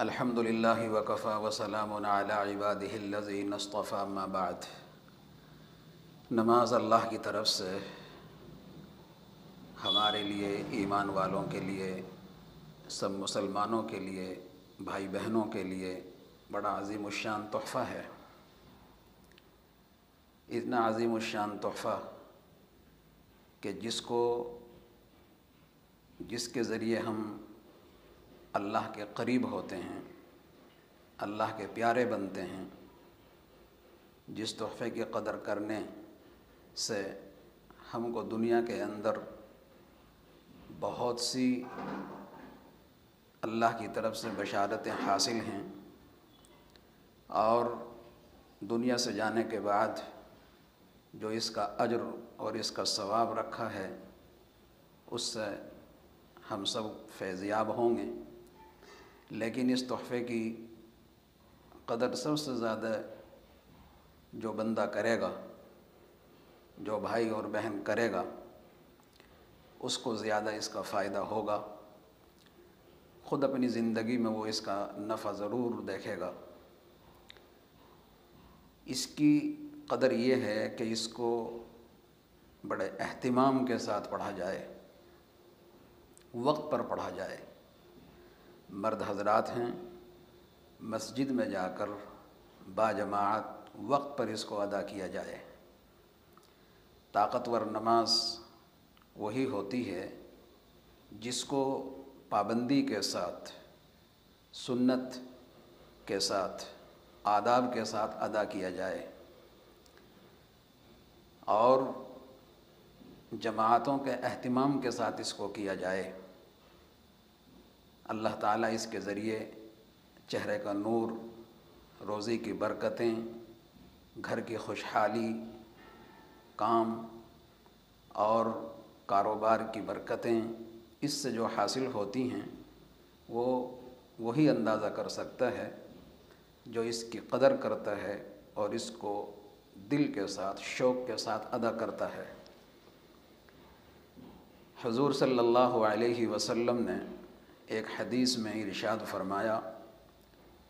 الحمدللہ وکفی وسلام علی عبادہ الذین اصطفی اما بعد۔ نماز اللہ کی طرف سے ہمارے لیے، ایمان والوں کے لیے، سب مسلمانوں کے لیے، بھائی بہنوں کے لیے بڑا عظیم الشان تحفہ ہے۔ اتنا عظیم الشان تحفہ کہ جس کے ذریعے ہم اللہ کے قریب ہوتے ہیں، اللہ کے پیارے بنتے ہیں، جس تحفے کی قدر کرنے سے ہم کو دنیا کے اندر بہت سی اللہ کی طرف سے بشارتیں حاصل ہیں، اور دنیا سے جانے کے بعد جو اس کا اجر اور اس کا ثواب رکھا ہے، اس سے ہم سب فیض یاب ہوں گے۔ لیکن اس تحفے کی قدر سب سے زیادہ جو بندہ کرے گا، جو بھائی اور بہن کرے گا، اس کو زیادہ اس کا فائدہ ہوگا۔ خود اپنی زندگی میں وہ اس کا نفع ضرور دیکھے گا۔ اس کی قدر یہ ہے کہ اس کو بڑے اہتمام کے ساتھ پڑھا جائے، وقت پر پڑھا جائے۔ مرد حضرات ہیں، مسجد میں جا کر باجماعت وقت پر اس کو ادا کیا جائے۔ طاقتور نماز وہی ہوتی ہے جس کو پابندی کے ساتھ، سنت کے ساتھ، آداب کے ساتھ ادا کیا جائے، اور جماعتوں کے اہتمام کے ساتھ اس کو کیا جائے۔ اللہ تعالیٰ اس کے ذریعے چہرے کا نور، روزی کی برکتیں، گھر کی خوشحالی، کام اور کاروبار کی برکتیں اس سے جو حاصل ہوتی ہیں، وہ وہی اندازہ کر سکتا ہے جو اس کی قدر کرتا ہے اور اس کو دل کے ساتھ، شوق کے ساتھ ادا کرتا ہے۔ حضور صلی اللہ علیہ وسلم نے ایک حدیث میں ارشاد فرمایا: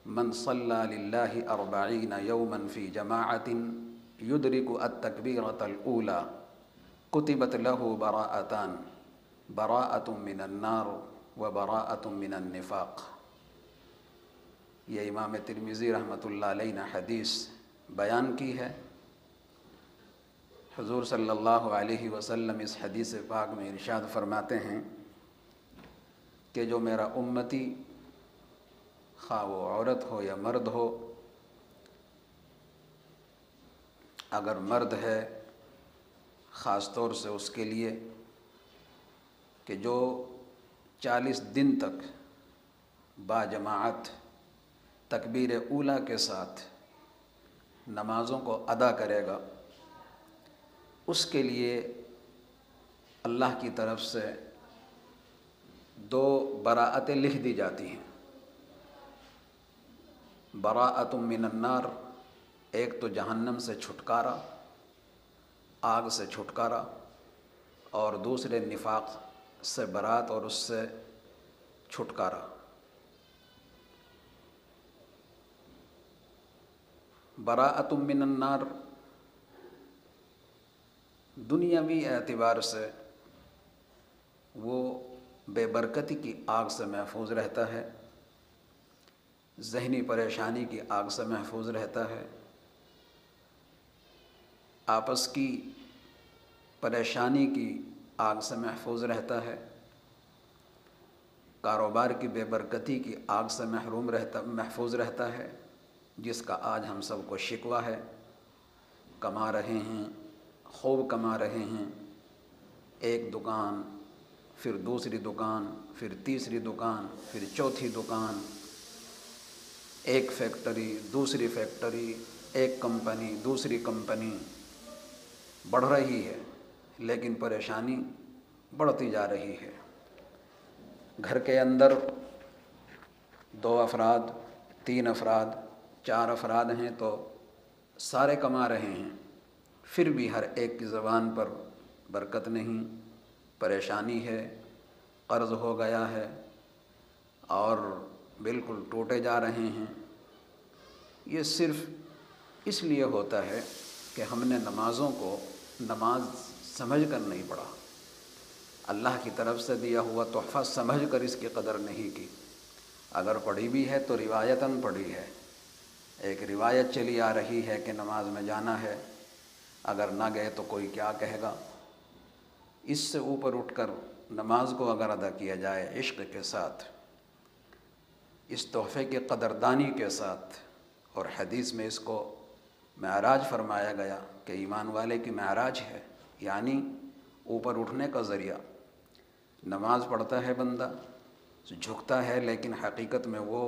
من صلی للہ 40 یوما فی جماعت یدرک التکبیرۃ الاولی کتبت له براءتان، براءۃ من النار و براءۃ من النفاق۔ یہ امام ترمذی رحمۃ اللہ علیہ نے حدیث بیان کی ہے۔ حضور صلی اللہ علیہ وسلم اس حدیث پاک میں ارشاد فرماتے ہیں کہ جو میرا امتی، خواہ وہ عورت ہو یا مرد ہو، اگر مرد ہے خاص طور سے اس کے لیے کہ جو 40 دن تک باجماعت تکبیر اولیٰ کے ساتھ نمازوں کو ادا کرے گا، اس کے لیے اللہ کی طرف سے 2 براءتیں لکھ دی جاتی ہیں۔ براءۃ من النار، ایک تو جہنم سے چھٹکارا، آگ سے چھٹکارا، اور دوسرے نفاق سے برات اور اس سے چھٹکارا۔ براءۃ من النار دنیاوی اعتبار سے وہ بے برکتی کی آگ سے محفوظ رہتا ہے، ذہنی پریشانی کی آگ سے محفوظ رہتا ہے، آپس کی پریشانی کی آگ سے محفوظ رہتا ہے، کاروبار کی بے برکتی کی آگ سے محفوظ رہتا ہے، جس کا آج ہم سب کو شکوہ ہے۔ کما رہے ہیں، خوب کما رہے ہیں، ایک دکان، پھر دوسری دکان، پھر تیسری دکان، پھر چوتھی دکان، ایک فیکٹری، دوسری فیکٹری، ایک کمپنی، دوسری کمپنی، بڑھ رہی ہے، لیکن پریشانی بڑھتی جا رہی ہے۔ گھر کے اندر 2 افراد، 3 افراد، 4 افراد ہیں تو سارے کما رہے ہیں، پھر بھی ہر ایک کی زبان پر برکت نہیں، پریشانی ہے، قرض ہو گیا ہے، اور بالکل ٹوٹے جا رہے ہیں، یہ صرف اس لیے ہوتا ہے کہ ہم نے نمازوں کو نماز سمجھ کر نہیں پڑھا، اللہ کی طرف سے دیا ہوا تحفہ سمجھ کر اس کی قدر نہیں کی۔ اگر پڑھی بھی ہے تو روایتاً پڑھی ہے، ایک روایت چلی آ رہی ہے کہ نماز میں جانا ہے، اگر نہ گئے تو کوئی کیا کہے گا۔ اس سے اوپر اٹھ کر نماز کو اگر ادا کیا جائے عشق کے ساتھ، اس تحفے کی قدردانی کے ساتھ، اور حدیث میں اس کو معراج فرمایا گیا کہ ایمان والے کی معراج ہے، یعنی اوپر اٹھنے کا ذریعہ۔ نماز پڑھتا ہے بندہ، جھکتا ہے، لیکن حقیقت میں وہ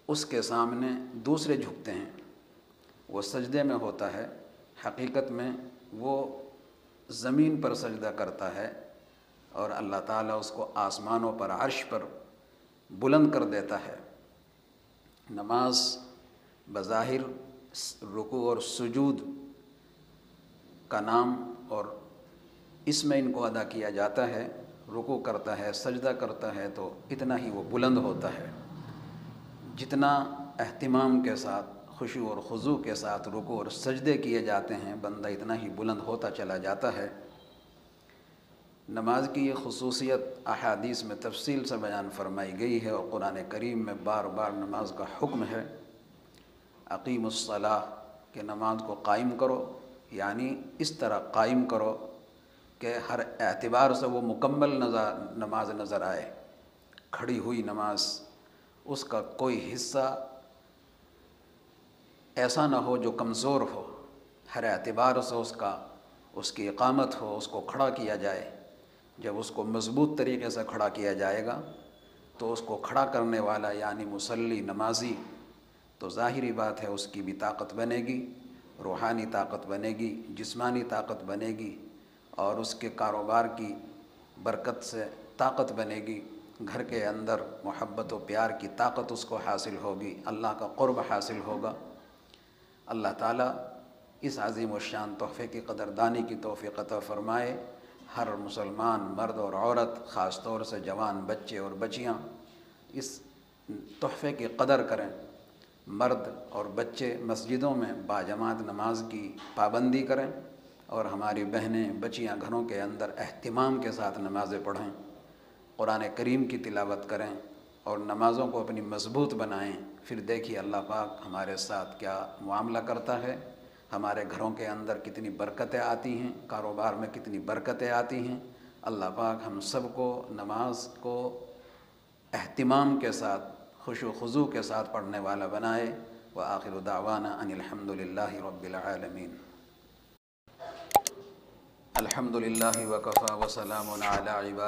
اس کے سامنے دوسرے جھکتے ہیں، وہ سجدے میں ہوتا ہے، حقیقت میں وہ زمین پر سجدہ کرتا ہے، اور اللہ تعالیٰ اس کو آسمانوں پر عرش پر بلند کر دیتا ہے۔ نماز بظاہر رکوع اور سجود کا نام، اور اس میں ان کو ادا کیا جاتا ہے۔ رکوع کرتا ہے، سجدہ کرتا ہے تو اتنا ہی وہ بلند ہوتا ہے، جتنا اہتمام کے ساتھ، خشوع اور خضوع کے ساتھ رکوع اور سجدے کیے جاتے ہیں، بندہ اتنا ہی بلند ہوتا چلا جاتا ہے۔ نماز کی یہ خصوصیت احادیث میں تفصیل سے بیان فرمائی گئی ہے، اور قرآن کریم میں بار بار نماز کا حکم ہے۔ اقیم الصلاۃ، کہ نماز کو قائم کرو، یعنی اس طرح قائم کرو کہ ہر اعتبار سے وہ مکمل نماز نظر آئے۔ کھڑی ہوئی نماز، اس کا کوئی حصہ ایسا نہ ہو جو کمزور ہو، ہر اعتبار سے اس کی اقامت ہو، اس کو کھڑا کیا جائے۔ جب اس کو مضبوط طریقے سے کھڑا کیا جائے گا تو اس کو کھڑا کرنے والا یعنی مصلی، نمازی، تو ظاہری بات ہے اس کی بھی طاقت بنے گی، روحانی طاقت بنے گی، جسمانی طاقت بنے گی، اور اس کے کاروبار کی برکت سے طاقت بنے گی، گھر کے اندر محبت و پیار کی طاقت اس کو حاصل ہوگی، اللہ کا قرب حاصل ہوگا۔ اللہ تعالیٰ اس عظیم الشان تحفے کی قدردانی کی توفیق عطا فرمائے۔ ہر مسلمان مرد اور عورت، خاص طور سے جوان بچے اور بچیاں، اس تحفے کی قدر کریں۔ مرد اور بچے مسجدوں میں باجماعت نماز کی پابندی کریں، اور ہماری بہنیں بچیاں گھروں کے اندر اہتمام کے ساتھ نمازیں پڑھیں، قرآن کریم کی تلاوت کریں، اور نمازوں کو اپنی مضبوط بنائیں۔ پھر دیکھیے اللہ پاک ہمارے ساتھ کیا معاملہ کرتا ہے، ہمارے گھروں کے اندر کتنی برکتیں آتی ہیں، کاروبار میں کتنی برکتیں آتی ہیں۔ اللہ پاک ہم سب کو نماز کو اہتمام کے ساتھ، خشوع و خضوع کے ساتھ پڑھنے والا بنائے۔ وآخر دعوانا ان الحمد للہ رب العالمین۔ الحمد للہ وکفی وسلام علی عبادہ